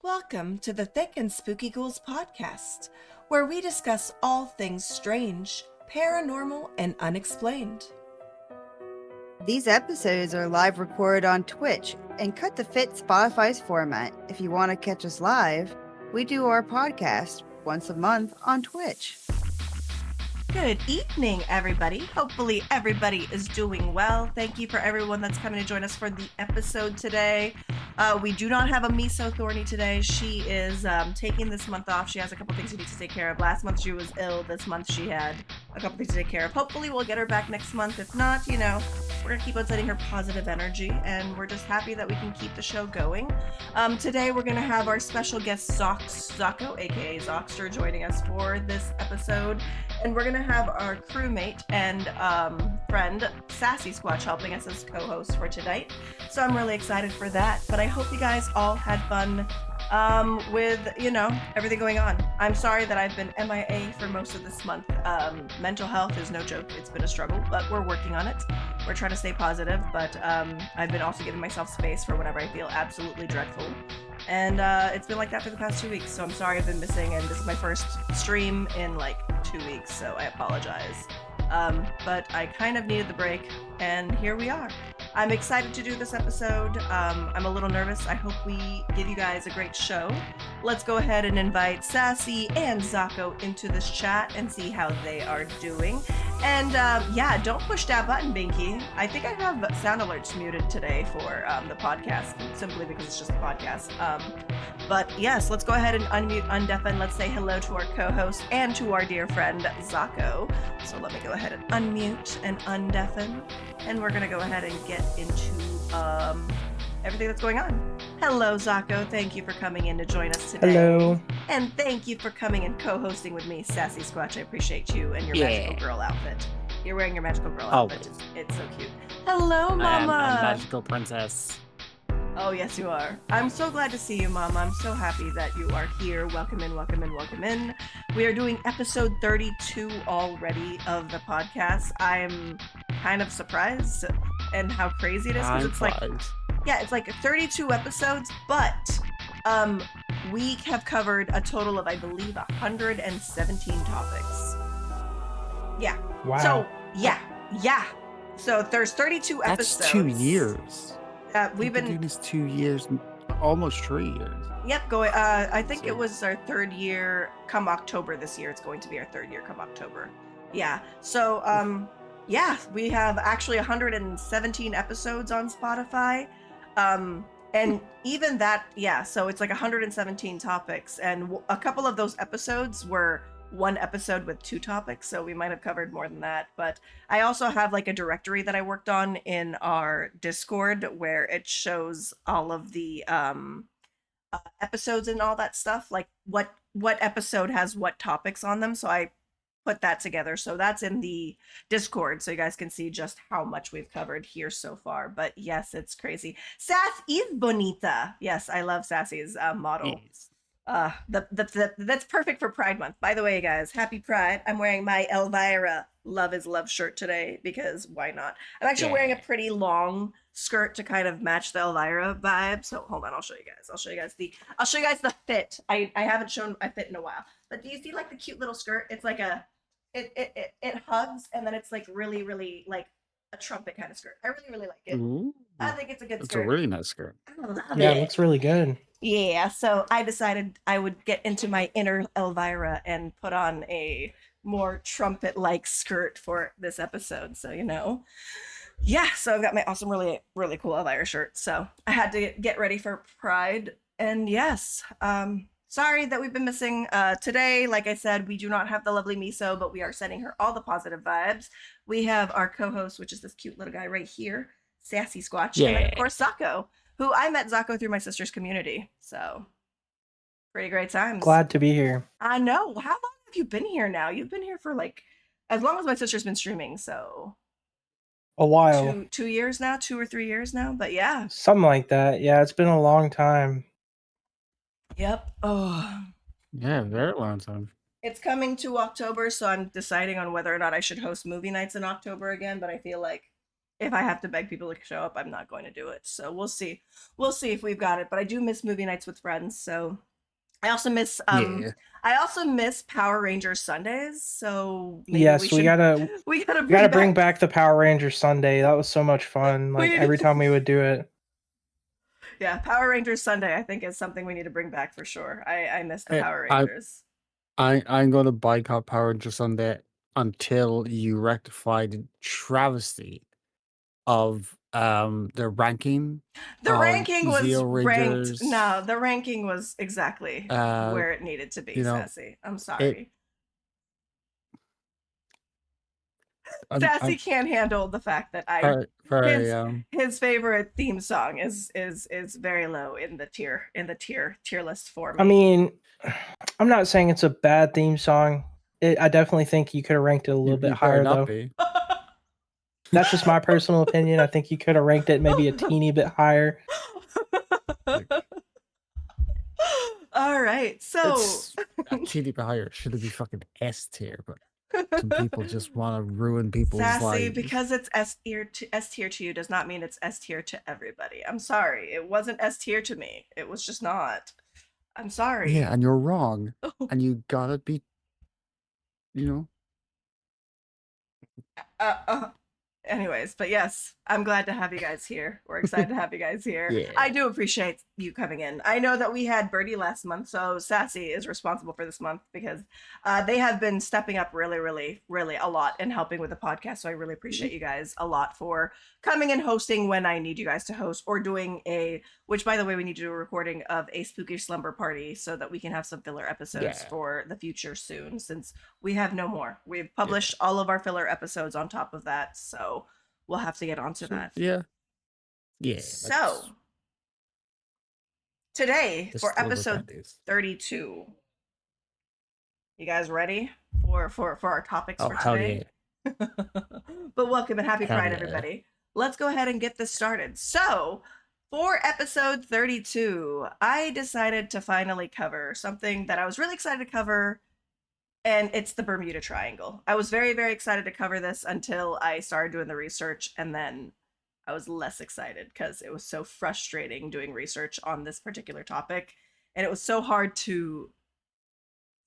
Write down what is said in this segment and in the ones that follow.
Welcome to the Thick and Spooky Ghouls podcast, where we discuss all things strange, paranormal, and unexplained. These episodes are live recorded on Twitch and cut to fit Spotify's format. If you want to catch us live, we do our podcast once a month on Twitch. Good evening, everybody. Hopefully everybody is doing well. Thank you for everyone that's coming to join us for the episode today. We do not have a Meso Thorny today. She is taking this month off. She has a couple things she needs to take care of. Last month she was ill. This month she had a couple things to take care of. Hopefully we'll get her back next month. If not, we're going to keep on sending her positive energy, and we're just happy that we can keep the show going. Today we're going to have our special guest Zako, aka Zoxter, joining us for this episode. And we're going to have our crewmate and friend Sassisquatch helping us as co-host for tonight. So I'm really excited for that. But I hope you guys all had fun with, everything going on. I'm sorry that I've been MIA for most of this month. Mental health is no joke. It's been a struggle, but we're working on it. We're trying to stay positive, but I've been also giving myself space for whenever I feel absolutely dreadful. And it's been like that for the past 2 weeks, so I'm sorry I've been missing, and this is my first stream in like 2 weeks, so I apologize. But I kind of needed the break, and here we are. I'm excited to do this episode. I'm a little nervous. I hope we give you guys a great show. Let's go ahead and invite Sassy and Zako into this chat and see how they are doing. And don't push that button, Binky. I think I have sound alerts muted today for the podcast, simply because it's just a podcast. But yes, let's go ahead and unmute, undeafen. Let's say hello to our co-host and to our dear friend, Zako. So let me go ahead and unmute and undeafen. And we're going to go ahead and get into everything that's going on. Hello, Zako. Thank you for coming in to join us today. Hello. And thank you for coming and co-hosting with me, Sassisquatch. I appreciate you and your magical girl outfit. You're wearing your magical girl outfit. It's so cute. Hello, Mama. I'm a magical princess. Oh, yes, you are. I'm so glad to see you, Mama. I'm so happy that you are here. Welcome in, welcome in, welcome in. We are doing episode 32 already of the podcast. I'm kind of surprised and how crazy it is, because it's like 32 episodes, but we have covered a total of, I believe, 117 topics. Yeah. Wow. So, yeah. So there's 32 episodes. That's 2 years. We've been doing this 2 years, almost 3 years. Yep, going. I think it was our third year. Come October this year, it's going to be our third year. Come October. Yeah. So, we have actually 117 episodes on Spotify. And even that, so it's like 117 topics, and a couple of those episodes were one episode with 2 topics, so we might have covered more than that. But I also have like a directory that I worked on in our Discord where it shows all of the episodes and all that stuff, like what episode has what topics on them. So I put that together, so that's in the Discord, so you guys can see just how much we've covered here so far. But yes, it's crazy. Sass is bonita. Yes, I love Sassy's model. Yes. That's perfect for Pride Month. By the way, guys, happy Pride. I'm wearing my Elvira Love is Love shirt today because why not? I'm actually wearing a pretty long skirt to kind of match the Elvira vibe. So hold on, I'll show you guys. I'll show you guys the fit. I haven't shown my fit in a while. But do you see like the cute little skirt? It's like it hugs, and then it's like really, really like a trumpet kind of skirt. I really, really like it. Ooh, I think it's a good skirt. It's a really nice skirt. I love Yeah, it. it looks really good. Yeah, so I decided I would get into my inner Elvira and put on a more trumpet-like skirt for this episode. So, so I've got my awesome, really, really cool Elvira shirt. So I had to get ready for Pride. And yes, sorry that we've been missing today. Like I said, we do not have the lovely Meso, but we are sending her all the positive vibes. We have our co-host, which is this cute little guy right here, Sassisquatch, and then, of course, Zako, who I met Zako through my sister's community. So pretty great times. Glad to be here. I know. How long have you been here now? You've been here for like as long as my sister's been streaming. So A while. 2 years now, 2 or 3 years now. But yeah. Something like that. Yeah, it's been a long time. Yep. Oh. Yeah, very long time. It's coming to October, so I'm deciding on whether or not I should host movie nights in October again. But I feel like if I have to beg people to show up, I'm not going to do it. So we'll see. We'll see if we've got it. But I do miss movie nights with friends. So I also miss Yeah. Power Rangers Sundays. So maybe Yes, we gotta we gotta we gotta bring back back the Power Rangers Sunday. That was so much fun. We Like need every to- time we would do it. yeah, Power Rangers Sunday I think is something we need to bring back for sure. I miss the Eh, Power I Rangers. I'm gonna boycott Power Rangers Sunday until you rectify the travesty of the ranking The of ranking was Zeo ranked. No, Rangers. the ranking was exactly Uh, where it needed to be, you know, Sassy. I'm it. sorry. I'm Sassy can't handle the fact that very his favorite theme song is very low in the tier list for me. I mean, I'm not saying it's a bad theme song. I definitely think you could have ranked it a little bit you better higher, not though. be. That's just my personal opinion. I think you could have ranked it maybe a teeny bit higher. Like, All right, so it's a teeny bit higher. Should it be fucking S tier? But some people just want to ruin people's Sassy, lives. because it's S tier to you does not mean it's S tier to everybody. I'm sorry, it wasn't S tier to me. It was just not. I'm sorry. Yeah, and you're wrong, and you gotta be, you know. Anyways, but yes, I'm glad to have you guys here. We're excited to have you guys here. Yeah. I do appreciate you coming in. I know that we had Birdie last month, so Sassy is responsible for this month because they have been stepping up really a lot and helping with the podcast. So I really appreciate you guys a lot for coming and hosting when I need you guys to host, or doing which by the way, we need to do a recording of a spooky slumber party so that we can have some filler episodes for the future soon, since we have no more. We've published all of our filler episodes on top of that, so we'll have to get onto that. Yeah. So today for episode 32, you guys ready for our topics for today? Yeah. But welcome and happy Hell Pride, yeah. everybody. Let's go ahead and get this started. So for episode 32, I decided to finally cover something that I was really excited to cover, and it's the Bermuda Triangle. I was very excited to cover this until I started doing the research, and then I was less excited because it was so frustrating doing research on this particular topic, and it was so hard to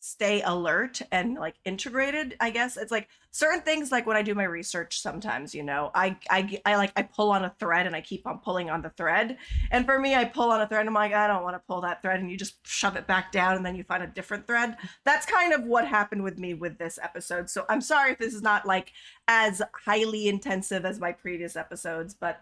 stay alert and like integrated. I guess it's like certain things, like when I do my research, sometimes, you know, I pull on a thread and I keep on pulling on the thread, and for me, I pull on a thread and I'm like, I don't want to pull that thread, and you just shove it back down and then you find a different thread. That's kind of what happened with me with this episode, so I'm sorry if this is not like as highly intensive as my previous episodes, but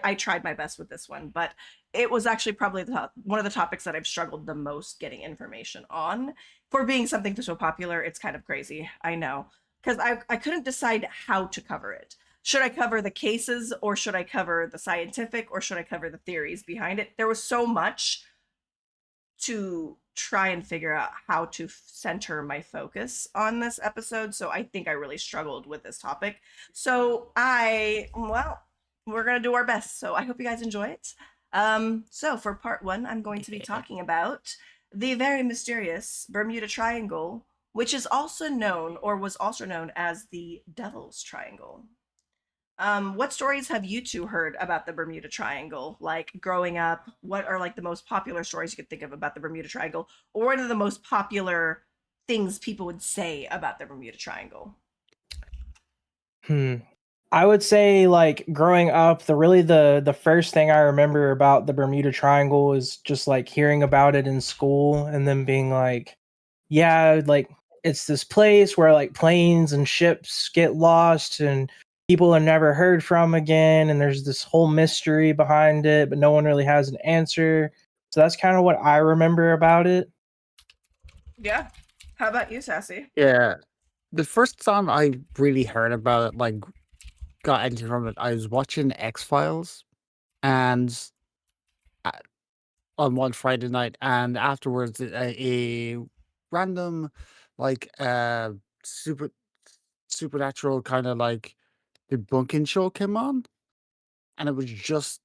I tried my best with this one. But it was actually probably one of the topics that I've struggled the most getting information on. For being something so popular, it's kind of crazy, I know, because I couldn't decide how to cover it. Should I cover the cases, or should I cover the scientific, or should I cover the theories behind it? There was so much to try and figure out how to center my focus on this episode, so I think I really struggled with this topic. So we're gonna do our best, so I hope you guys enjoy it. So for part 1, I'm going to be talking about the very mysterious Bermuda Triangle, which is also known, or was also known as the Devil's Triangle. What stories have you two heard about the Bermuda Triangle? Like growing up, what are like the most popular stories you could think of about the Bermuda Triangle? Or what are the most popular things people would say about the Bermuda Triangle? I would say, like, growing up, the first thing I remember about the Bermuda Triangle is just like hearing about it in school and then being like, yeah, like it's this place where like planes and ships get lost and people are never heard from again, and there's this whole mystery behind it, but no one really has an answer. So that's kind of what I remember about it. Yeah. How about you, Sassy? Yeah. The first time I really heard about it, like got anything from it, I was watching X-Files, and on one Friday night, and afterwards a random like supernatural kind of like debunking show came on, and it was just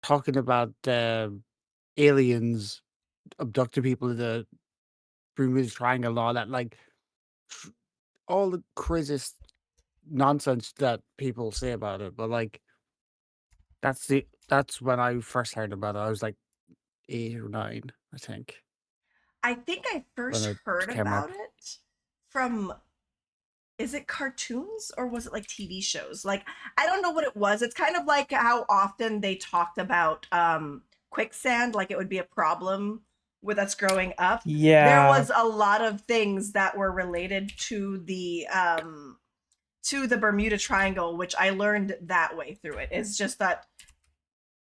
talking about aliens abducting people in the Bermuda Triangle and all that, like all the craziest nonsense that people say about it. But like That's when I first heard about it. I was like 8 or 9, I think, I think I when first it heard came about up. it from, is it cartoons or was it like TV shows? Like, I don't know what it was. It's kind of like how often they talked about quicksand, like it would be a problem with us growing up. There Yeah. was a lot of things that were related to the Bermuda Triangle, which I learned that way through it. It's just that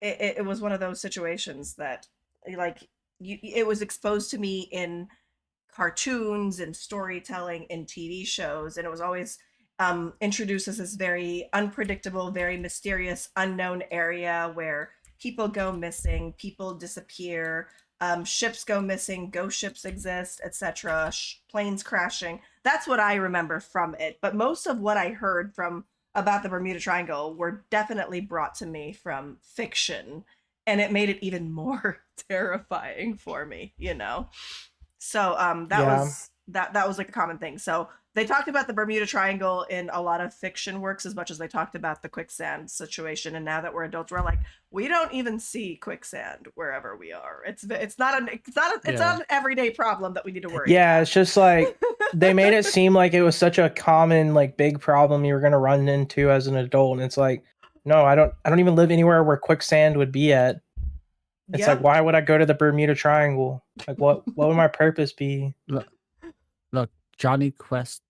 it was one of those situations that like it was exposed to me in cartoons and storytelling and TV shows, and it was always introduced as this very unpredictable, very mysterious, unknown area where people go missing, people disappear, ships go missing, ghost ships exist, etc. Planes crashing. That's what I remember from it. But most of what I heard from about the Bermuda Triangle were definitely brought to me from fiction, and it made it even more terrifying for me, you know. So that Yeah. was that was like a common thing. So they talked about the Bermuda Triangle in a lot of fiction works as much as they talked about the quicksand situation. And now that we're adults, we're like, we don't even see quicksand wherever we are. It's Yeah. not an everyday problem that we need to worry Yeah, about. it's just like they made it seem like it was such a common, like, big problem you were gonna run into as an adult, and it's like, no, I don't even live anywhere where quicksand would be at. It's like, Yep. why would I go to the Bermuda Triangle? Like, what would my purpose be? Look, look, Johnny Quest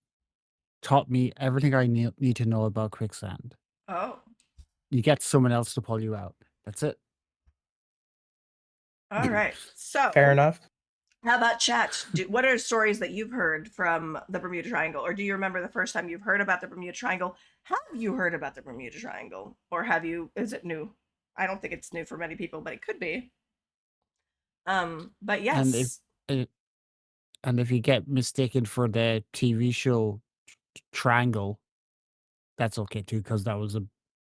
taught me everything I need to know about quicksand. Oh, You get someone else to pull you out. That's it. all right. Fair So enough. how about chat? What are stories that you've heard from the Bermuda Triangle? Or do you remember the first time you've heard about the Bermuda Triangle? Have you heard about the Bermuda Triangle? Or is it new? I don't think it's new for many people, but it could be. But And if yes. eh, and if you get mistaken for the TV show Triangle, that's okay too, because that was a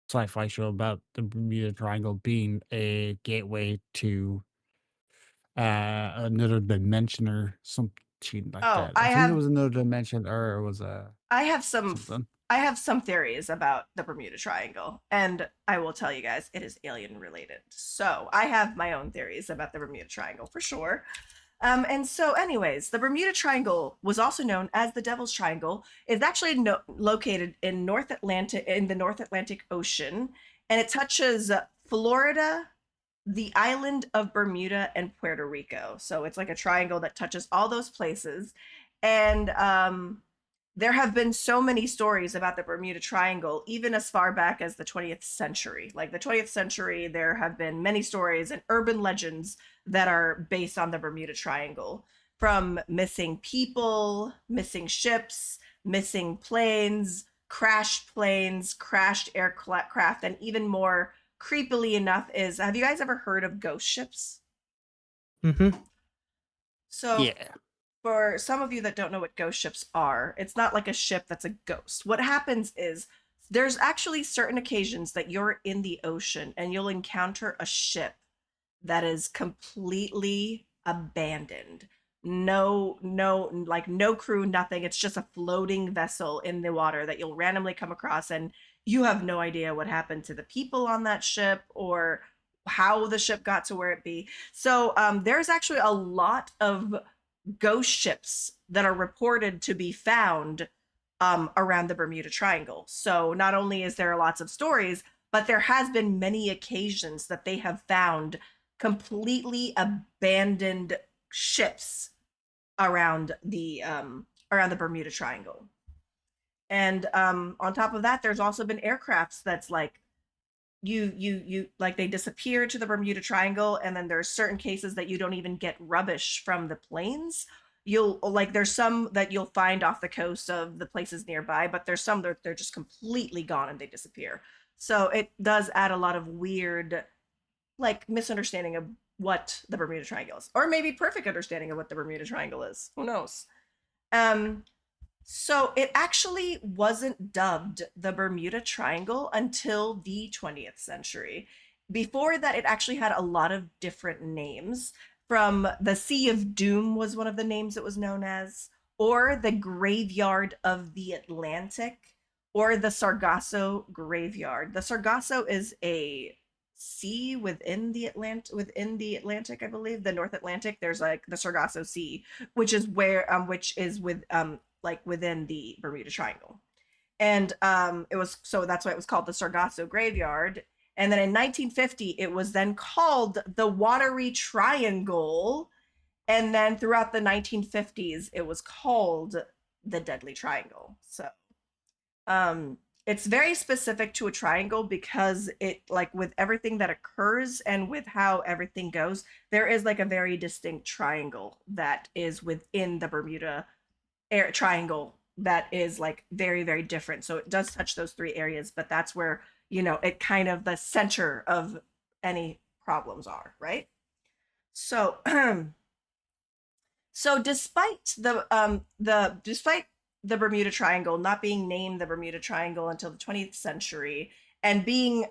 sci-fi show about the Bermuda Triangle being a gateway to another dimension or something like Oh, that. I think it was another dimension, or it was I have some something. I have some theories about the Bermuda Triangle, and I will tell you guys it is alien related. So I have my own theories about the Bermuda Triangle for sure. And so, anyways, the Bermuda Triangle was also known as the Devil's Triangle. It's actually located in the North Atlantic Ocean, and it touches Florida, the island of Bermuda, and Puerto Rico. So it's like a triangle that touches all those places. And there have been so many stories about the Bermuda Triangle, even as far back as the 20th century. Like the 20th century, there have been many stories and urban legends that are based on the Bermuda Triangle, from missing people, missing ships, missing planes, crashed aircraft, and even more creepily enough is, have you guys ever heard of ghost ships? Mm-hmm. So Yeah. for some of you that don't know what ghost ships are, it's not like a ship that's a ghost. What happens is there's actually certain occasions that you're in the ocean and you'll encounter a ship that is completely abandoned. No crew, nothing. It's just a floating vessel in the water that you'll randomly come across, and you have no idea what happened to the people on that ship or how the ship got to where it be. So there's actually a lot of ghost ships that are reported to be found around the Bermuda Triangle. So not only is there lots of stories, but there has been many occasions that they have found completely abandoned ships around the Bermuda Triangle. And on top of that, there's also been aircrafts that's like you like they disappear to the Bermuda Triangle, and then there's certain cases that you don't even get rubbish from the planes. You'll like there's some that you'll find off the coast of the places nearby, but there's some that they're just completely gone and they disappear. So it does add a lot of weird like misunderstanding of what the Bermuda Triangle is, or maybe perfect understanding of what the Bermuda Triangle is. Who knows? Um, so it actually wasn't dubbed the Bermuda Triangle until the 20th century. Before that, it actually had a lot of different names. From the Sea of Doom was one of the names it was known as, or the Graveyard of the Atlantic, or the Sargasso Graveyard. The Sargasso is a sea within the Atlantic, I believe, the North Atlantic. There's like the Sargasso Sea, which is like within the Bermuda Triangle. And it was, so that's why it was called the Sargasso Graveyard. And then in 1950, it was then called the Watery Triangle. And then throughout the 1950s, it was called the Deadly Triangle. So it's very specific to a triangle because it, like, with everything that occurs and with how everything goes, there is like a very distinct triangle that is within the Bermuda Triangle that is like very, very different. So it does touch those three areas, but that's where, it kind of the center of any problems are, right? So so despite the Bermuda Triangle not being named the Bermuda Triangle until the 20th century and being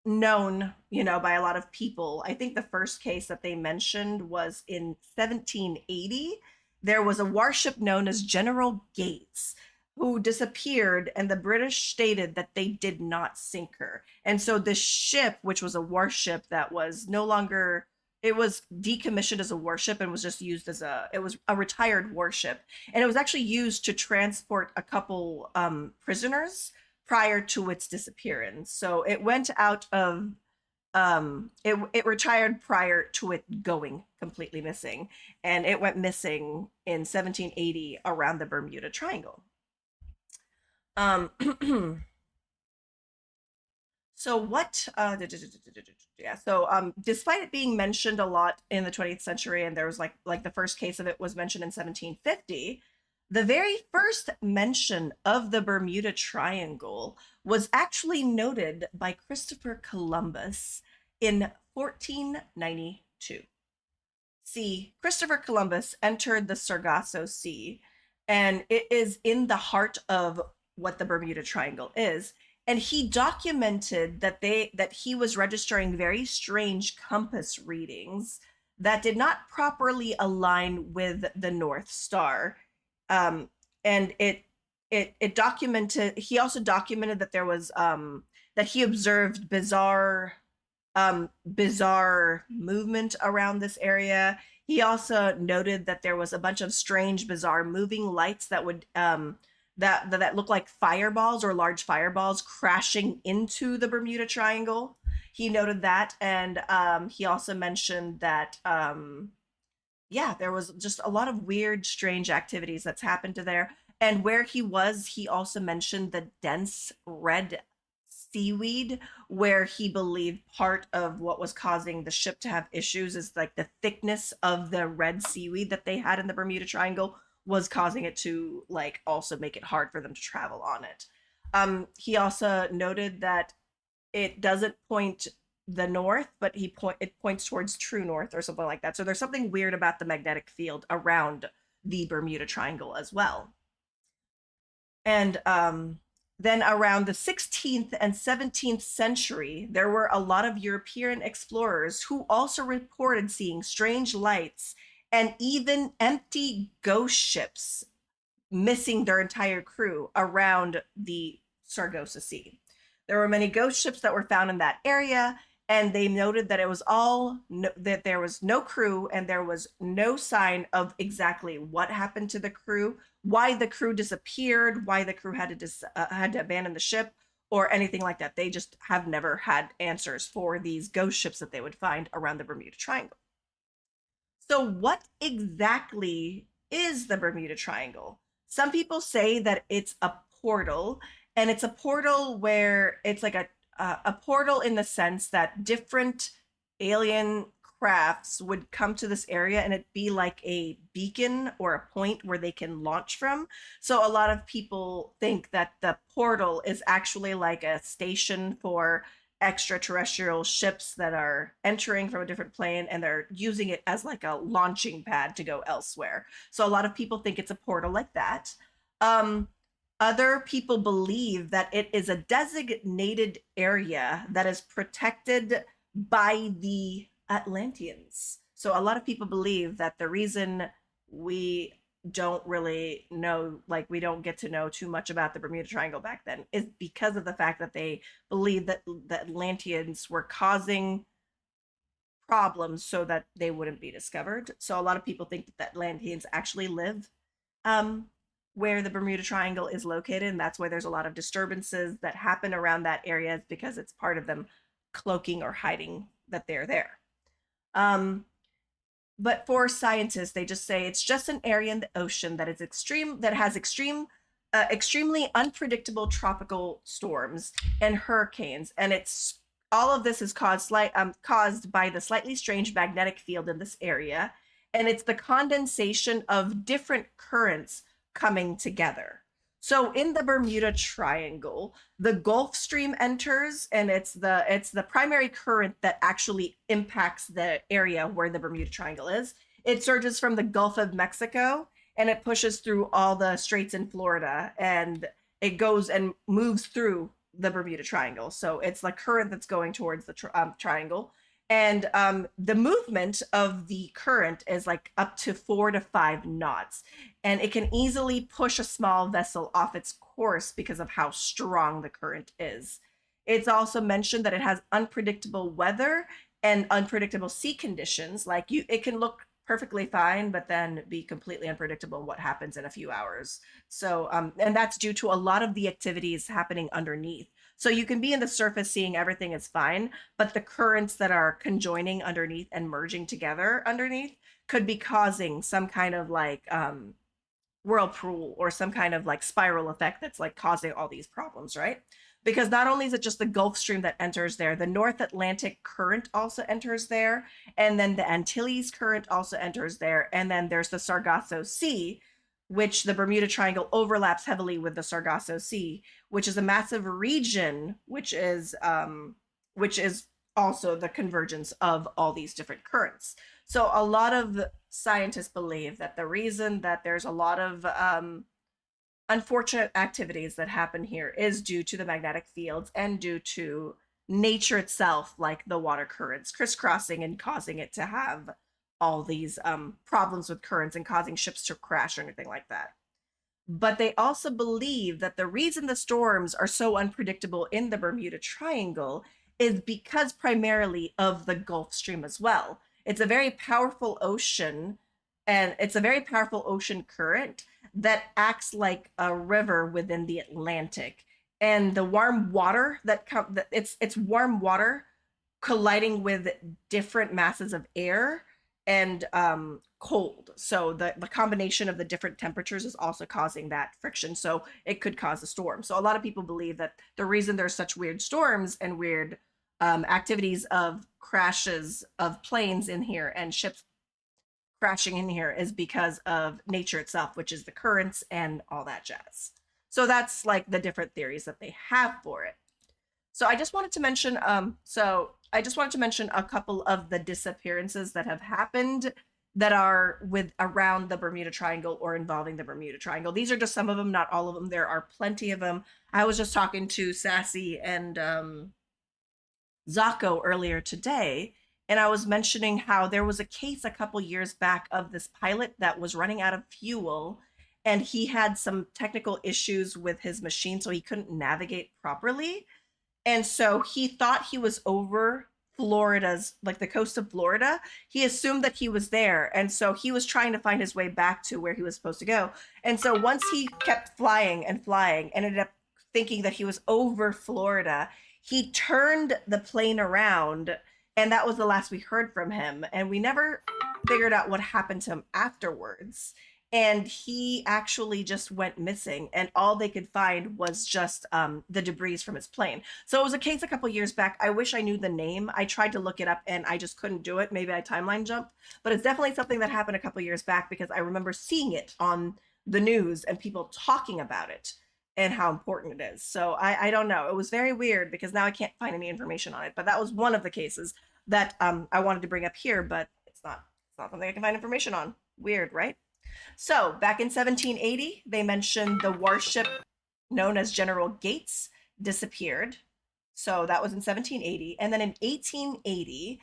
known, by a lot of people, I think the first case that they mentioned was in 1780. There was a warship known as General Gates who disappeared, and the British stated that they did not sink her. And so this ship, which was a warship that was no longer, it was decommissioned as a warship and was just used as it was a retired warship. And it was actually used to transport a couple prisoners prior to its disappearance. So it went out of, it retired prior to it going completely missing. And it went missing in 1780 around the Bermuda Triangle. So what, yeah, so despite it being mentioned a lot in the 20th century, and there was like the first case of it was mentioned in 1750, the very first mention of the Bermuda Triangle was actually noted by Christopher Columbus in 1492. See, Christopher Columbus entered the Sargasso Sea, and it is in the heart of what the Bermuda Triangle is. And he documented that he was registering very strange compass readings that did not properly align with the North Star. And it documented. He also documented that there was that he observed bizarre movement around this area. He also noted that there was a bunch of strange, bizarre moving lights that would that look like fireballs or large fireballs crashing into the Bermuda Triangle. He noted that, and he also mentioned that there was just a lot of weird, strange activities that's happened to there. And where he was, he also mentioned the dense red seaweed, where he believed part of what was causing the ship to have issues is like the thickness of the red seaweed that they had in the Bermuda Triangle was causing it to like also make it hard for them to travel on it. He also noted that it doesn't point the north, but it points towards true north or something like that. So there's something weird about the magnetic field around the Bermuda Triangle as well. And then around the 16th and 17th century, there were a lot of European explorers who also reported seeing strange lights and even empty ghost ships missing their entire crew around the Sargasso Sea. There were many ghost ships that were found in that area, and they noted that it was that there was no crew and there was no sign of exactly what happened to the crew, why the crew disappeared, why the crew had to abandon the ship, or anything like that. They just have never had answers for these ghost ships that they would find around the Bermuda Triangle. So what exactly is the Bermuda Triangle? Some people say that it's a portal, and it's a portal where it's like a portal in the sense that different alien crafts would come to this area and it'd be like a beacon or a point where they can launch from. So a lot of people think that the portal is actually like a station for extraterrestrial ships that are entering from a different plane, and they're using it as like a launching pad to go elsewhere. So a lot of people think it's a portal like that. Other people believe that it is a designated area that is protected by the Atlanteans. So a lot of people believe that the reason don't really know, like we don't get to know too much about the Bermuda Triangle back then, is because of the fact that they believe that the Atlanteans were causing problems so that they wouldn't be discovered. So a lot of people think that the Atlanteans actually live um, where the Bermuda Triangle is located, and that's why there's a lot of disturbances that happen around that area, because it's part of them cloaking or hiding that they're there. But for scientists, they just say it's just an area in the ocean that is extremely unpredictable tropical storms and hurricanes, and it's all of this is caused by the slightly strange magnetic field in this area, and it's the condensation of different currents coming together. So in the Bermuda Triangle, the Gulf Stream enters, and it's the primary current that actually impacts the area where the Bermuda Triangle is. It surges from the Gulf of Mexico, and it pushes through all the straits in Florida, and it goes and moves through the Bermuda Triangle. So it's the current that's going towards the triangle. And the movement of the current is like up to 4 to 5 knots. And it can easily push a small vessel off its course because of how strong the current is. It's also mentioned that it has unpredictable weather and unpredictable sea conditions. Like it can look perfectly fine, but then be completely unpredictable what happens in a few hours. So, and that's due to a lot of the activities happening underneath. So you can be in the surface seeing everything is fine, but the currents that are conjoining underneath and merging together underneath could be causing some kind of like whirlpool or some kind of like spiral effect that's like causing all these problems, right? Because not only is it just the Gulf Stream that enters there, the North Atlantic current also enters there, and then the Antilles current also enters there, and then there's the Sargasso Sea, which the Bermuda Triangle overlaps heavily with the Sargasso Sea, which is a massive region, which is also the convergence of all these different currents. So a lot of scientists believe that the reason that there's a lot of unfortunate activities that happen here is due to the magnetic fields and due to nature itself, like the water currents crisscrossing and causing it to have all these problems with currents and causing ships to crash or anything like that. But they also believe that the reason the storms are so unpredictable in the Bermuda Triangle is because primarily of the Gulf Stream as well. It's a very powerful ocean, and it's a very powerful ocean current that acts like a river within the Atlantic. And the warm water it's warm water colliding with different masses of air and cold. So the combination of the different temperatures is also causing that friction. So it could cause a storm. So a lot of people believe that the reason there's such weird storms and weird activities of crashes of planes in here and ships crashing in here is because of nature itself, which is the currents and all that jazz. So that's like the different theories that they have for it. So I just wanted to mention a couple of the disappearances that have happened that are with around the Bermuda Triangle or involving the Bermuda Triangle. These are just some of them, not all of them. There are plenty of them. I was just talking to Sassy and Zako earlier today, and I was mentioning how there was a case a couple years back of this pilot that was running out of fuel, and he had some technical issues with his machine, so he couldn't navigate properly. And so he thought he was over Florida's, like the coast of Florida. He assumed that he was there. And so he was trying to find his way back to where he was supposed to go. And so once he kept flying and flying, ended up thinking that he was over Florida, he turned the plane around, and that was the last we heard from him. And we never figured out what happened to him afterwards. And he actually just went missing, and all they could find was just the debris from his plane. So it was a case a couple years back. I wish I knew the name. I tried to look it up and I just couldn't do it. Maybe I timeline jumped, but it's definitely something that happened a couple years back because I remember seeing it on the news and people talking about it and how important it is. So I don't know. It was very weird because now I can't find any information on it, but that was one of the cases that I wanted to bring up here, but it's not something I can find information on. Weird, right? So back in 1780, they mentioned the warship known as General Gates disappeared. So that was in 1780. And then in 1880,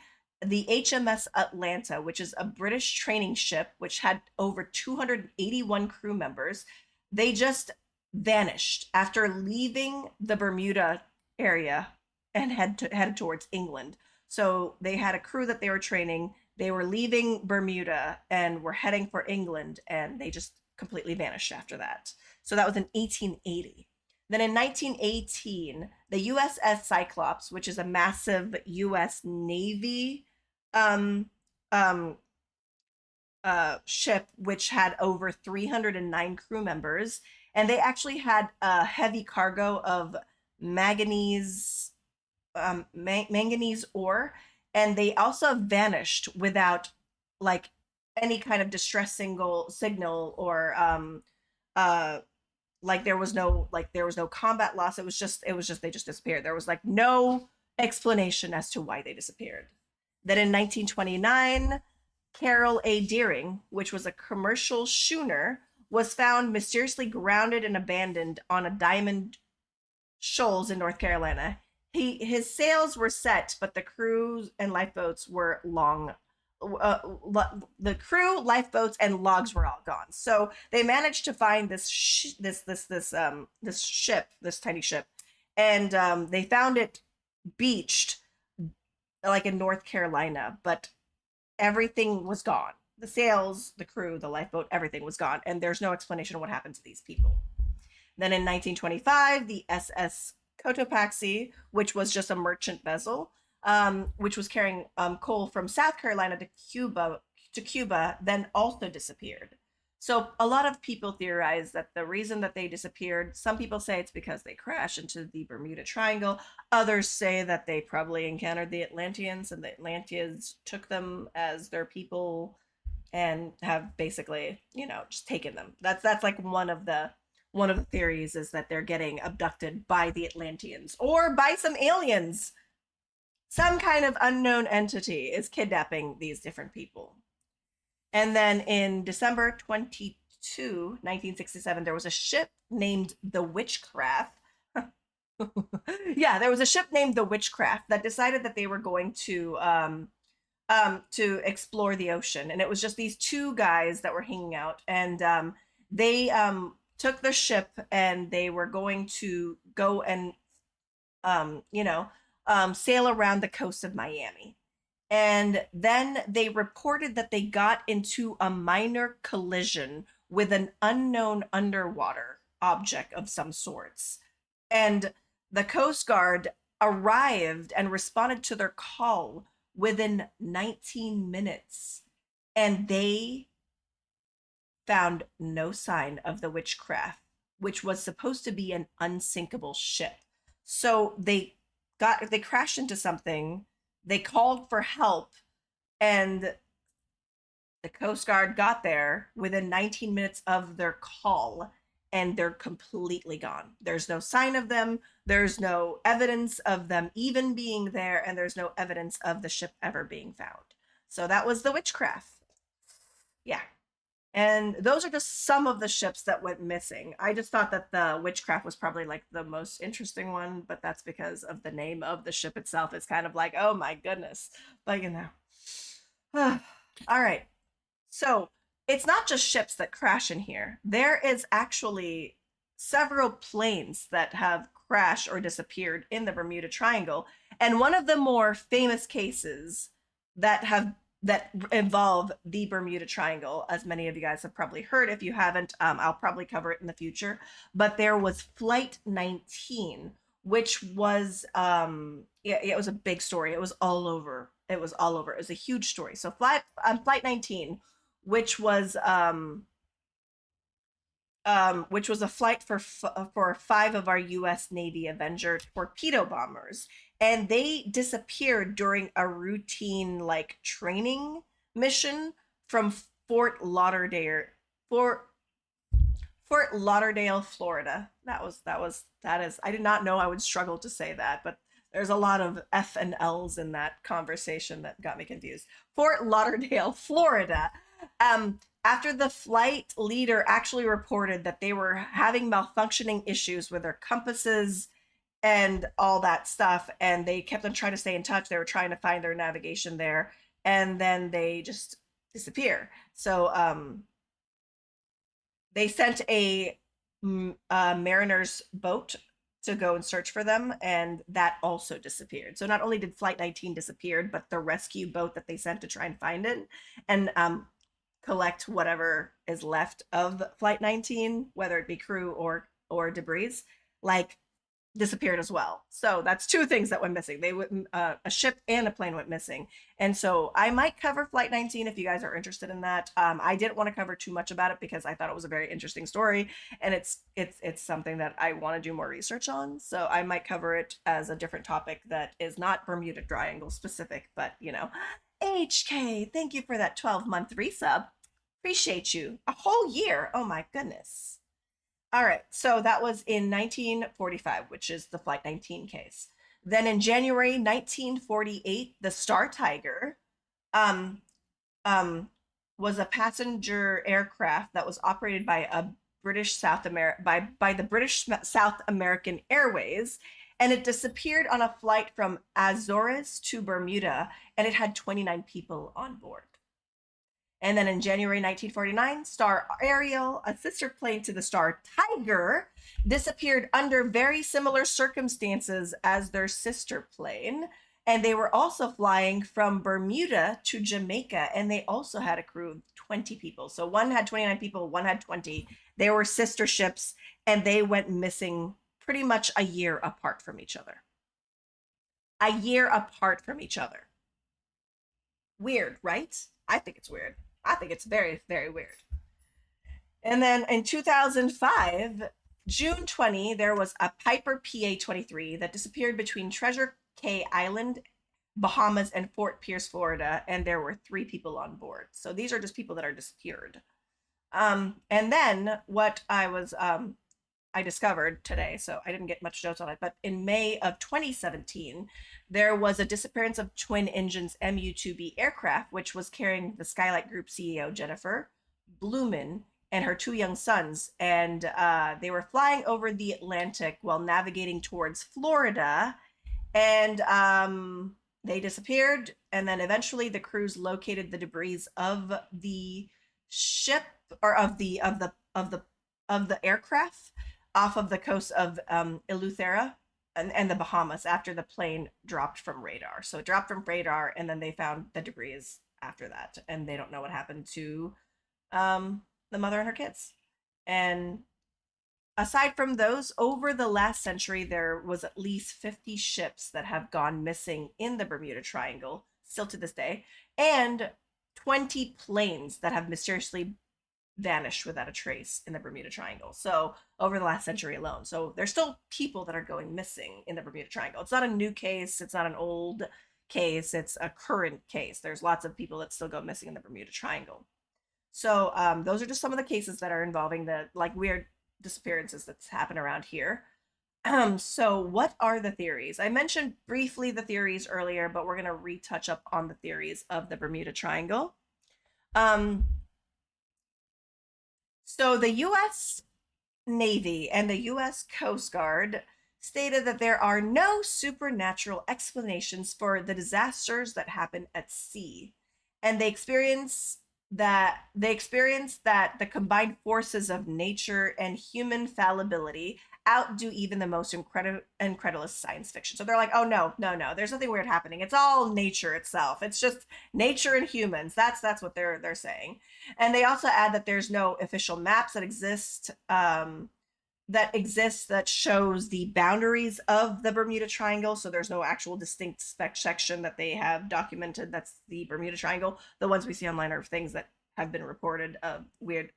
the HMS Atlanta, which is a British training ship which had over 281 crew members. They just vanished after leaving the Bermuda area and headed towards England. So they had a crew that they were training. They were leaving Bermuda and were heading for England, and they just completely vanished after that. So that was in 1880. Then in 1918, the USS Cyclops, which is a massive US Navy um, um, ship, which had over 309 crew members, and they actually had a heavy cargo of manganese manganese ore, and they also vanished without like any kind of distress signal or uh like there was no combat loss. It was just they just disappeared. There was like no explanation as to why they disappeared. Then in 1929, Carol A. Deering, which was a commercial schooner, was found mysteriously grounded and abandoned on a diamond shoals in North Carolina. His sails were set, but the crew and lifeboats were long. The crew, lifeboats, and logs were all gone. So they managed to find this ship, this tiny ship, and they found it beached like in North Carolina, but everything was gone. The sails, the crew, the lifeboat, everything was gone, and there's no explanation of what happened to these people. Then in 1925, the SS Cotopaxi, which was just a merchant vessel, which was carrying coal from South Carolina to Cuba, then also disappeared. So a lot of people theorize that the reason that they disappeared, some people say it's because they crashed into the Bermuda Triangle. Others say that they probably encountered the Atlanteans and the Atlanteans took them as their people and have basically, just taken them. That's like one of the theories, is that they're getting abducted by the Atlanteans or by some aliens. Some kind of unknown entity is kidnapping these different people. And then in December 22, 1967, there was a ship named the Witchcraft. Yeah, there was a ship named the Witchcraft that decided that they were going to explore the ocean. And it was just these two guys that were hanging out. And they took the ship and they were going to go and, sail around the coast of Miami. And then they reported that they got into a minor collision with an unknown underwater object of some sorts. And the Coast Guard arrived and responded to their call within 19 minutes. And they found no sign of the Witchcraft, which was supposed to be an unsinkable ship. So they crashed into something. They called for help, and the Coast Guard got there within 19 minutes of their call, and they're completely gone. There's no sign of them. There's no evidence of them even being there, and there's no evidence of the ship ever being found. So that was the Witchcraft. Yeah. And those are just some of the ships that went missing. I just thought that the Witchcraft was probably like the most interesting one, but that's because of the name of the ship itself. It's kind of like, oh my goodness. But all right. So it's not just ships that crash in here. There is actually several planes that have crashed or disappeared in the Bermuda Triangle. And one of the more famous cases that involve the Bermuda Triangle, as many of you guys have probably heard. If you haven't, I'll probably cover it in the future. But there was Flight 19, which was it was a big story. It was all over. It was a huge story. So Flight 19, which was a flight for 5 of our U.S. Navy Avenger torpedo bombers. And they disappeared during a routine training mission from Fort Lauderdale, Florida. That is. I did not know I would struggle to say that, but there's a lot of F and L's in that conversation that got me confused. Fort Lauderdale, Florida. After the flight leader actually reported that they were having malfunctioning issues with their compasses and all that stuff. And they kept on trying to stay in touch. They were trying to find their navigation there, and then they just disappear. So they sent a mariner's boat to go and search for them, and that also disappeared. So not only did Flight 19 disappear, but the rescue boat that they sent to try and find it and collect whatever is left of Flight 19, whether it be crew or debris, like disappeared as well. So that's two things that went missing. They went a ship and a plane went missing. And so I might cover Flight 19 if you guys are interested in that. I didn't want to cover too much about it because I thought it was a very interesting story, and it's something that I want to do more research on. So I might cover it as a different topic that is not Bermuda Triangle specific, but you know, HK, thank you for that 12-month resub. Appreciate you. A whole year. Oh my goodness. All right, so that was in 1945, which is the Flight 19 case. Then in January 1948, the Star Tiger was a passenger aircraft that was operated by a British South America by the British South American Airways, and it disappeared on a flight from Azores to Bermuda, and it had 29 people on board. And then in January 1949, Star Ariel, a sister plane to the Star Tiger, disappeared under very similar circumstances as their sister plane. And they were also flying from Bermuda to Jamaica, and they also had a crew of 20 people. So one had 29 people, one had 20. They were sister ships, and they went missing pretty much a year apart from each other. A year apart from each other. Weird, right? I think it's weird. I think it's very, very weird. And then in 2005, June 20, there was a Piper PA-23 that disappeared between Treasure Cay Island, Bahamas, and Fort Pierce, Florida, and there were 3 people on board. So these are just people that are disappeared. And then what I discovered today, so I didn't get much notes on it, but in May of 2017, there was a disappearance of twin engines MU-2B aircraft, which was carrying the Skylight Group CEO Jennifer Blumen and her 2 young sons, and they were flying over the Atlantic while navigating towards Florida, and they disappeared. And then eventually the crews located the debris of the ship, or of the aircraft, off of the coast of Eleuthera and the Bahamas after the plane dropped from radar. So it dropped from radar, and then they found the debris after that, and they don't know what happened to the mother and her kids. And aside from those, over the last century, there was at least 50 ships that have gone missing in the Bermuda Triangle, still to this day, and 20 planes that have mysteriously vanished without a trace in the Bermuda Triangle. So over the last century alone. So there's still people that are going missing in the Bermuda Triangle. It's not a new case. It's not an old case. It's a current case. There's lots of people that still go missing in the Bermuda Triangle. So those are just some of the cases that are involving the like weird disappearances that's happened around here. So what are the theories? I mentioned briefly the theories earlier, but we're going to retouch up on the theories of the Bermuda Triangle. So the U.S. Navy and the U.S. Coast Guard stated that there are no supernatural explanations for the disasters that happen at sea, and they experienced that the combined forces of nature and human fallibility outdo even the most incredulous science fiction. So they're like, oh no, there's nothing weird happening. It's all nature itself. It's just nature and humans. That's what they're saying. And they also add that there's no official maps that exist that shows the boundaries of the Bermuda Triangle. So there's no actual distinct section that they have documented that's the Bermuda Triangle. The ones we see online are things that have been reported of weird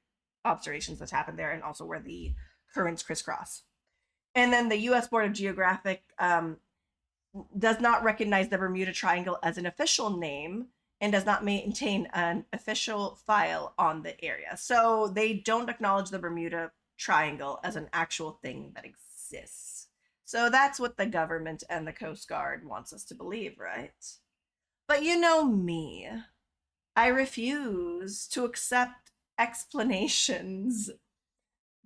observations that's happened there, and also where the currents crisscross. And then the U.S. Board of Geographic does not recognize the Bermuda Triangle as an official name and does not maintain an official file on the area. So they don't acknowledge the Bermuda Triangle as an actual thing that exists. So that's what the government and the Coast Guard wants us to believe, right? But you know me. I refuse to accept explanations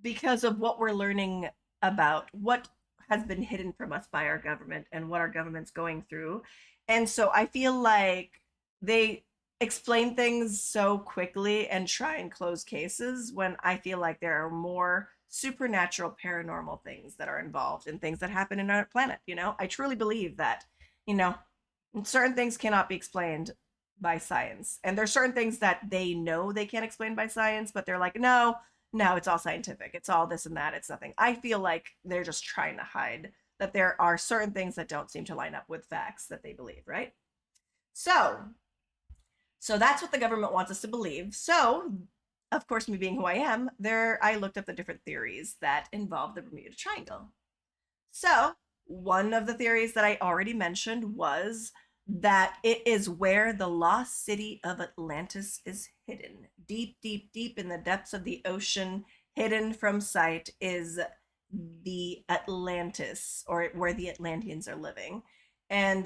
because of what we're learning about what has been hidden from us by our government and what our government's going through. And so I feel like they explain things so quickly and try and close cases when I feel like there are more supernatural paranormal things that are involved and things that happen in our planet. I truly believe that, you know, certain things cannot be explained by science. And there's certain things that they know they can't explain by science, but they're like, no, no, it's all scientific. It's all this and that. It's nothing. I feel like they're just trying to hide that there are certain things that don't seem to line up with facts that they believe, right? So that's what the government wants us to believe. So, of course, me being who I am, I looked up the different theories that involve the Bermuda Triangle. So, one of the theories that I already mentioned was that it is where the lost city of Atlantis is hidden. Deep, deep, deep in the depths of the ocean, hidden from sight, is the Atlantis, or where the Atlanteans are living. And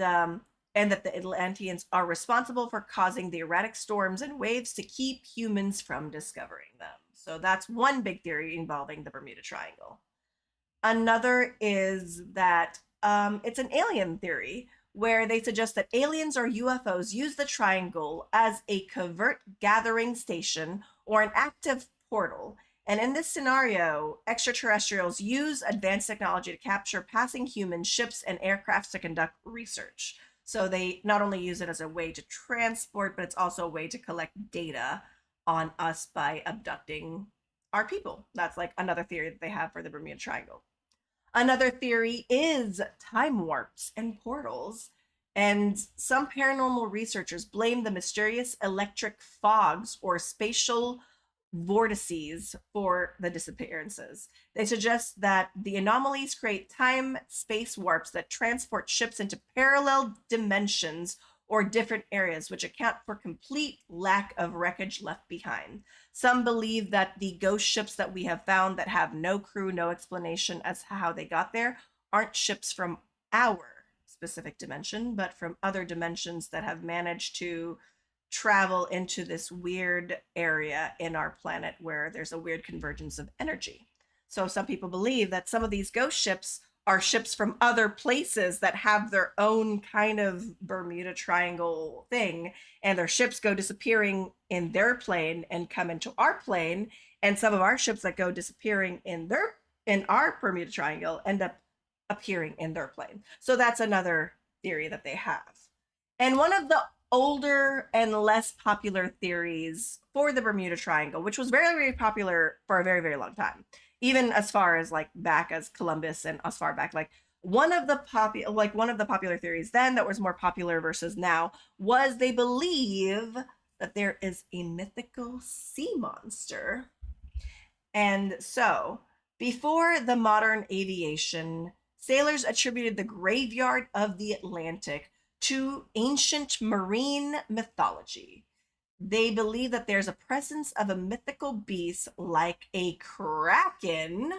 that the Atlanteans are responsible for causing the erratic storms and waves to keep humans from discovering them. So that's one big theory involving the Bermuda Triangle. Another is that it's an alien theory where they suggest that aliens or UFOs use the triangle as a covert gathering station or an active portal. And in this scenario, extraterrestrials use advanced technology to capture passing human ships and aircrafts to conduct research. So they not only use it as a way to transport, but it's also a way to collect data on us by abducting our people. That's like another theory that they have for the Bermuda Triangle. Another theory is time warps and portals. And some paranormal researchers blame the mysterious electric fogs or spatial vortices for the disappearances. They suggest that the anomalies create time-space warps that transport ships into parallel dimensions or different areas, which account for complete lack of wreckage left behind. Some believe that the ghost ships that we have found that have no crew, no explanation as to how they got there, aren't ships from our specific dimension, but from other dimensions that have managed to travel into this weird area in our planet where there's a weird convergence of energy. So some people believe that some of these ghost ships are ships from other places that have their own kind of Bermuda Triangle thing, and their ships go disappearing in their plane and come into our plane, and some of our ships that go disappearing in our Bermuda Triangle end up appearing in their plane. So that's another theory that they have. And one of the older and less popular theories for the Bermuda Triangle, which was very, very popular for a very, very long time, even as far as like back as Columbus and as far back, like one of the popular theories then that was more popular versus now was they believe that there is a mythical sea monster. And so before the modern aviation, sailors attributed the graveyard of the Atlantic to ancient marine mythology. They believe that there's a presence of a mythical beast like a kraken,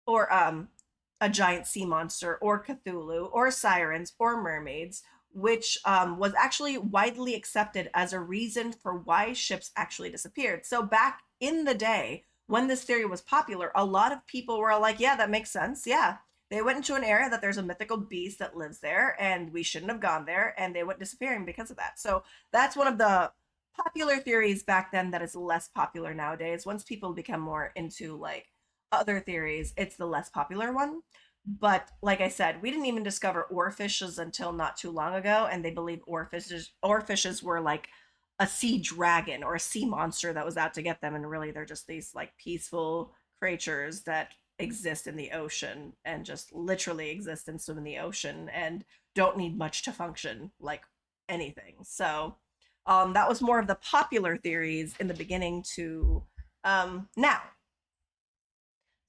or a giant sea monster, or Cthulhu, or sirens, or mermaids, which was actually widely accepted as a reason for why ships actually disappeared. So back in the day, when this theory was popular, a lot of people were like, yeah, that makes sense. Yeah, they went into an area that there's a mythical beast that lives there, and we shouldn't have gone there, and they went disappearing because of that. So that's one of the popular theories back then that is less popular nowadays. Once people become more into like other theories, it's the less popular one. But like I said, we didn't even discover oarfishes until not too long ago, and they believe oarfishes were like a sea dragon or a sea monster that was out to get them, and really they're just these like peaceful creatures that exist in the ocean and just literally exist and swim in the ocean and don't need much to function like anything. So that was more of the popular theories in the beginning to now.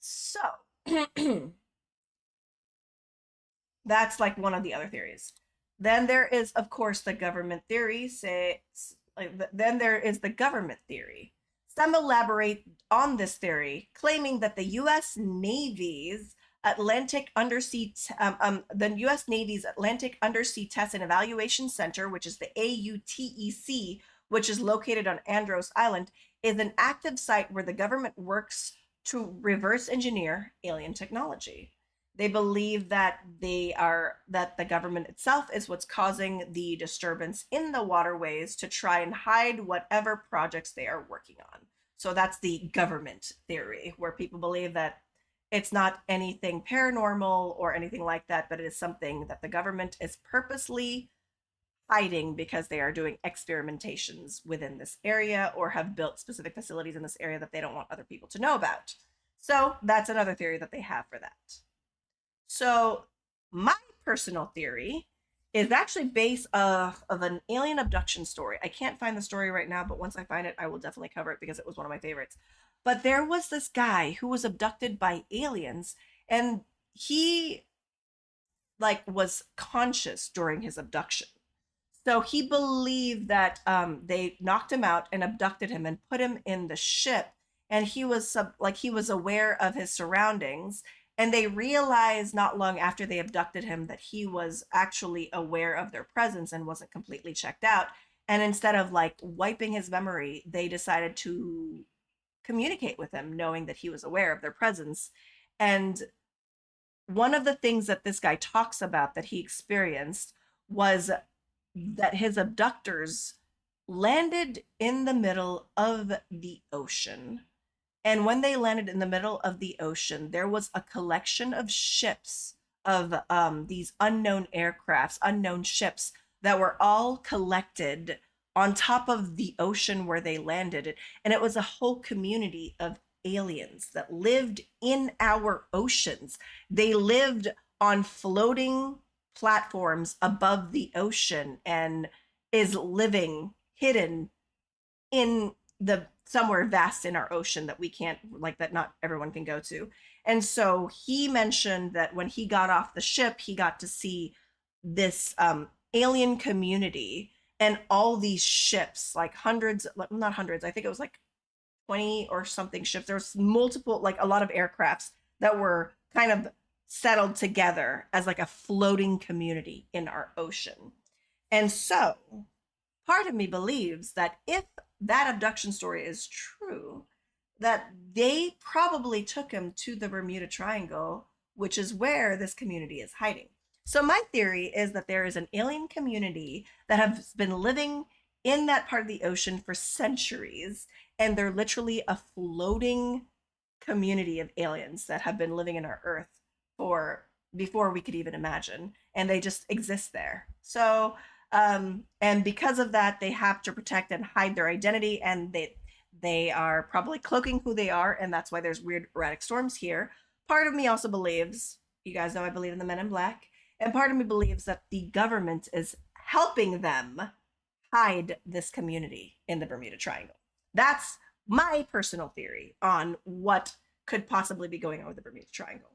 So that's like one of the other theories. Then there is, of course, the government theory. Then there is the government theory. Some elaborate on this theory, claiming that the U.S. Navy's Atlantic Undersea Test and Evaluation Center, which is the AUTEC, which is located on Andros Island, is an active site where the government works to reverse engineer alien technology. They believe that the government itself is what's causing the disturbance in the waterways to try and hide whatever projects they are working on. So that's the government theory, where people believe that it's not anything paranormal or anything like that, but it is something that the government is purposely hiding because they are doing experimentations within this area or have built specific facilities in this area that they don't want other people to know about. So that's another theory that they have for that. So my personal theory is actually based off of an alien abduction story. I can't find the story right now, but once I find it, I will definitely cover it because it was one of my favorites. But there was this guy who was abducted by aliens, and he was conscious during his abduction. So he believed that they knocked him out and abducted him and put him in the ship, and he was he was aware of his surroundings. And they realized not long after they abducted him that he was actually aware of their presence and wasn't completely checked out. And instead of wiping his memory, they decided to communicate with him, knowing that he was aware of their presence. And one of the things that this guy talks about that he experienced was that his abductors landed in the middle of the ocean. And when they landed in the middle of the ocean, there was a collection of ships, of these unknown aircrafts, unknown ships that were all collected on top of the ocean where they landed. And it was a whole community of aliens that lived in our oceans. They lived on floating platforms above the ocean and is living hidden in the somewhere vast in our ocean that we can't that not everyone can go to. And so he mentioned that when he got off the ship, he got to see this alien community and all these ships, hundreds, not hundreds, I think it was 20 or something ships. There was multiple, a lot of aircrafts that were kind of settled together as a floating community in our ocean. And so part of me believes that if that abduction story is true, that they probably took him to the Bermuda Triangle, which is where this community is hiding. So my theory is that there is an alien community that has been living in that part of the ocean for centuries, and they're literally a floating community of aliens that have been living in our Earth for before we could even imagine, and they just exist there. So and because of that, they have to protect and hide their identity, and they are probably cloaking who they are, and that's why there's weird erratic storms here. Part of me also believes, you guys know I believe in the Men in Black, and part of me believes that the government is helping them hide this community in the Bermuda Triangle. That's my personal theory on what could possibly be going on with the Bermuda Triangle.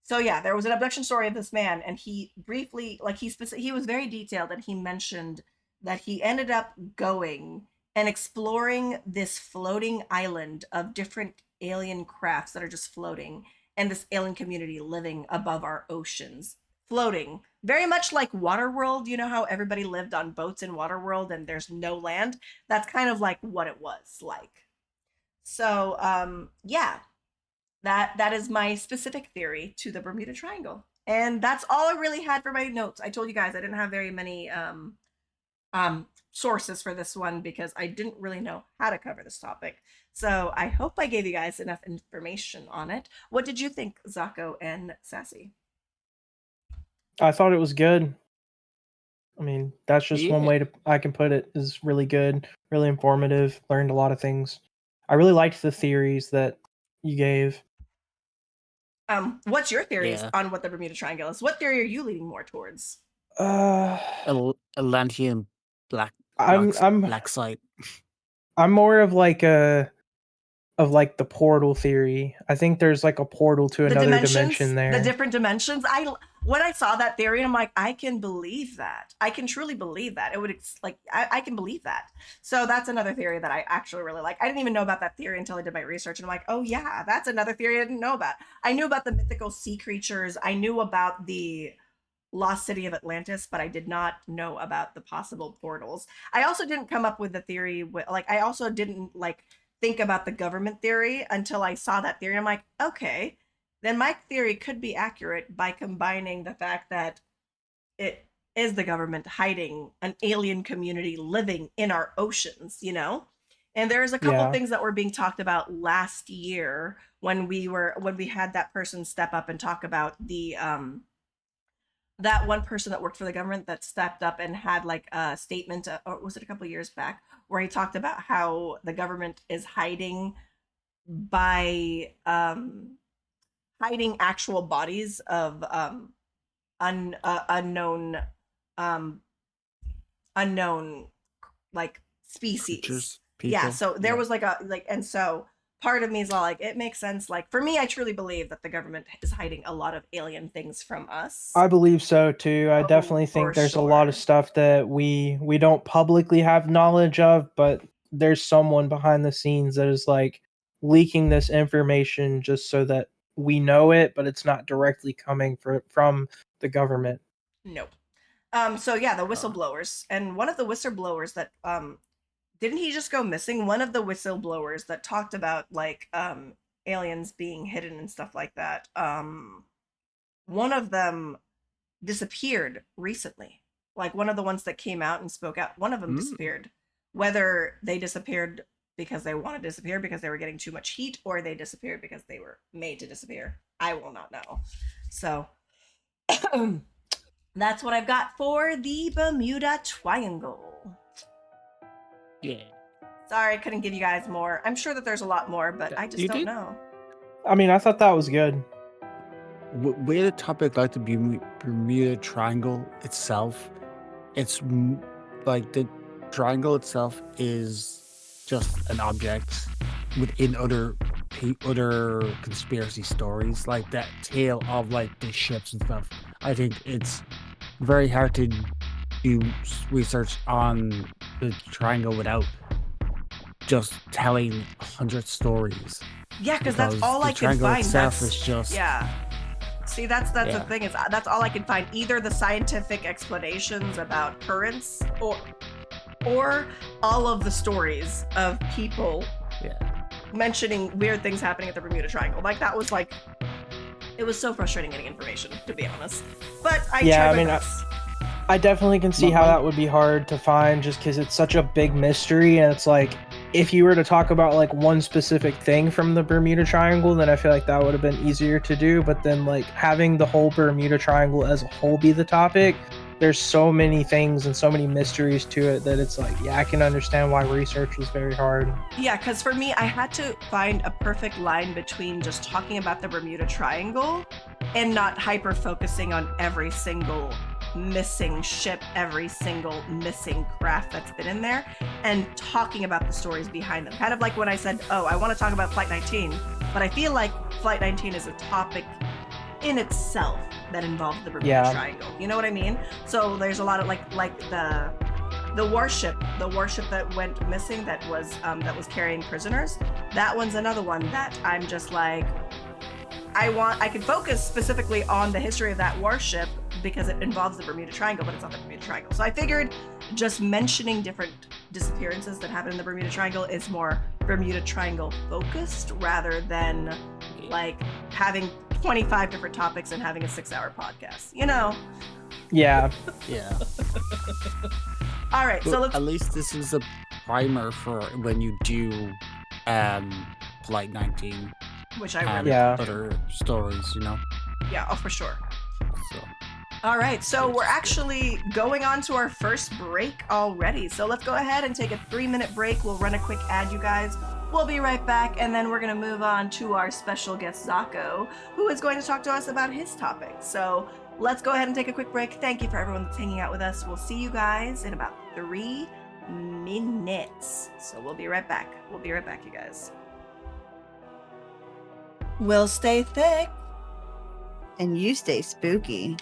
So yeah, there was an abduction story of this man, and he briefly, he was very detailed, and he mentioned that he ended up going and exploring this floating island of different alien crafts that are just floating, and this alien community living above our oceans, floating. Very much like Waterworld, you know how everybody lived on boats in Waterworld and there's no land? That's kind of like what it was like. So, yeah, that is my specific theory to the Bermuda Triangle. And that's all I really had for my notes. I told you guys I didn't have very many sources for this one because I didn't really know how to cover this topic. So I hope I gave you guys enough information on it. What did you think, Zako and Sassy? I thought it was good. I mean, that's just one Yeah. way I can put it, is really good, really informative, learned a lot of things. I really liked the theories that you gave. What's your theories Yeah. on what the Bermuda Triangle is? What theory are you leaning more towards? Atlantean black I'm site. I'm more of the portal theory. I think there's a portal to another dimension there. The different dimensions. When I saw that theory, I'm like, I can believe that. I can truly believe that. It would I can believe that. So that's another theory that I actually really like. I didn't even know about that theory until I did my research, and I'm like, oh yeah, that's another theory I didn't know about. I knew about the mythical sea creatures. I knew about the lost city of Atlantis, but I did not know about the possible portals. I also didn't come up with the theory I also didn't think about the government theory until I saw that theory. I'm like, okay, then my theory could be accurate by combining the fact that it is the government hiding an alien community living in our oceans, you know? And there's a couple Yeah. things that were being talked about last year when we had that person step up and talk about the that one person that worked for the government that stepped up and had like a statement, or was it a couple of years back, where he talked about how the government is hiding by hiding actual bodies of unknown um unknown like species. Creatures, Yeah, people. so there Yeah. was like a like, and so part of me is all like, it makes sense. Like for me, I truly believe that the government is hiding a lot of alien things from us. I believe so too. I Oh, definitely for think there's a lot of sure. stuff that we don't publicly have knowledge of, but there's someone behind the scenes that is like leaking this information just so that we know it, but it's not directly coming from the government. Nope. So yeah, the whistleblowers, and one of the whistleblowers that didn't he just go missing? One of the whistleblowers that talked about like aliens being hidden and stuff like that. One of them disappeared recently. Like one of the ones that came out and spoke out, one of them disappeared. Whether they disappeared because they wanted to disappear because they were getting too much heat, or they disappeared because they were made to disappear, I will not know. So that's what I've got for the Bermuda Triangle. Yeah. Sorry, I couldn't give you guys more. I'm sure that there's a lot more, but I just You don't did? know. I mean, I thought that was good. With a topic like the Bermuda Triangle itself, it's like the triangle itself is just an object within other conspiracy stories, like that tale of like the ships and stuff. I think it's very hard to do research on the triangle without just telling 100 stories. Yeah, because that's all the I could triangle find. itself That's is just yeah. See, that's the Yeah. thing, is that's all I can find. Either the scientific explanations about currents, or all of the stories of people yeah. mentioning weird things happening at the Bermuda Triangle. Like that was like, it was so frustrating getting information, to be honest. But I tried my best. I definitely can see how that would be hard to find just because it's such a big mystery, and it's like if you were to talk about like one specific thing from the Bermuda Triangle, then I feel like that would have been easier to do. But then like having the whole Bermuda Triangle as a whole be the topic, there's so many things and so many mysteries to it that it's like, yeah, I can understand why research was very hard. Yeah, because for me, I had to find a perfect line between just talking about the Bermuda Triangle and not hyper focusing on every single missing ship, every single missing craft that's been in there, and talking about the stories behind them. Kind of like when I said, oh, I want to talk about Flight 19, but I feel like Flight 19 is a topic in itself that involves the Bermuda Triangle. You know what I mean? So there's a lot of like the warship that went missing that was carrying prisoners. That one's another one that I'm just like, I could focus specifically on the history of that warship because it involves the Bermuda Triangle, but it's not the Bermuda Triangle. So I figured just mentioning different disappearances that happen in the Bermuda Triangle is more Bermuda Triangle focused rather than like having 25 different topics and having a 6-hour podcast, you know? Yeah. Yeah. All right, so let's... At least this is a primer for when you do Flight 19. Which I and really other stories, you know? Yeah, oh, for sure. So. All right, so we're actually going on to our first break already. So let's go ahead and take a 3-minute break. We'll run a quick ad, you guys. We'll be right back, and then we're going to move on to our special guest, Daku, who is going to talk to us about his topic. So let's go ahead and take a quick break. Thank you for everyone that's hanging out with us. We'll see you guys in about 3 minutes. So we'll be right back. We'll be right back, you guys. We'll stay thick. And you stay spooky.